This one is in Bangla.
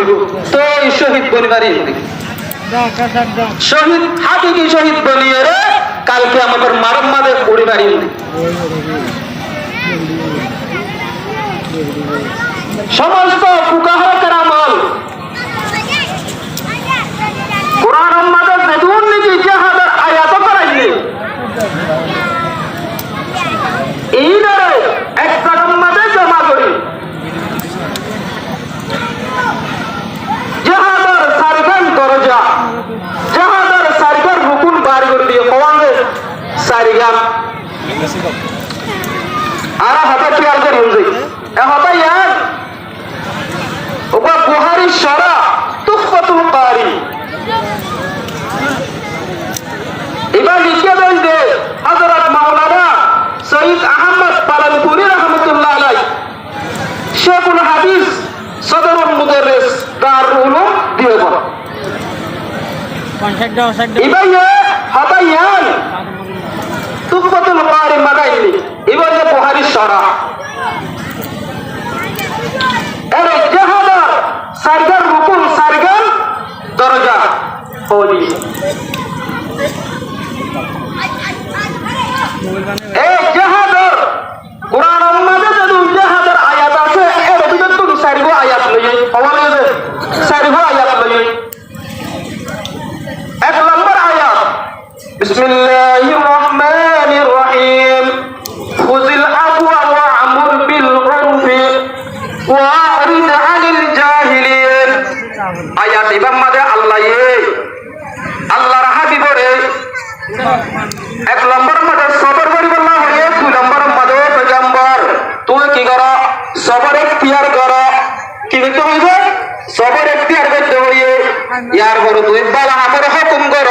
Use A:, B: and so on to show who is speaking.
A: করিব তো এই শহীদ বনিবারই শহীদ হাকিকি শহীদ বনিয়ে রে কালকে আমাদের মারম্মাদের পরিবারই সমস্ত ফুকাহার আমল কোরআন আমাদের বেদুন নাকি জিহাদের আয়াত করাইলে এই ধরে একটা আমাদের জমা করি জিহাদের সারগান দরজা জিহাদের সারগান রুকুন বার করে দিয়ে কোয়াঙ্গে সারগান আর হাতে খেয়াল করে হয়ে হতা ইয়ার ওবা বুহারি শরা তুফাতুল কারি এবার লিখে দেন যে হযরত মাওলানা সৈয়দ আহমদ পালানপুরি রহমাতুল্লাহ আলাইহি শেখুল হাদিস সদরুল মুদাররিস দারুল উলুম দেওবন্দ এবার হতা ইয়ার তুফাতুল কারি মাদাইনি এবার যে বুহারি শরা এরে জাহাদার সারগার রুকুন সারগার দরজা হলি এই জাহাদার কোরআন আমাদে যদি জাহাদার আয়াত আছে এর ভিতর তো সারগো আয়াত লইয়ে হওয়ালে যে সারগো আয়াত লইয়ে এক নম্বর আয়াত বিসমিল্লাহির রহমানির রহিম খুযিল আফওয়া ওয়া আমুর বিল উরফি ওয়ারিদ আনিল জাহিলিন আয়াত ইবাম মাদে আল্লাহর হাবিবরে এক নম্বর মাদে সবর করিব না হইয়ে দুই নম্বর মাদে পয়গম্বর তুই কি কর সবর ইখতিয়ার কর কি করতে হইবে সবর ইখতিয়ার করতে হইয়ে ইয়ার পরে তুই বালা আমর হুকুম কর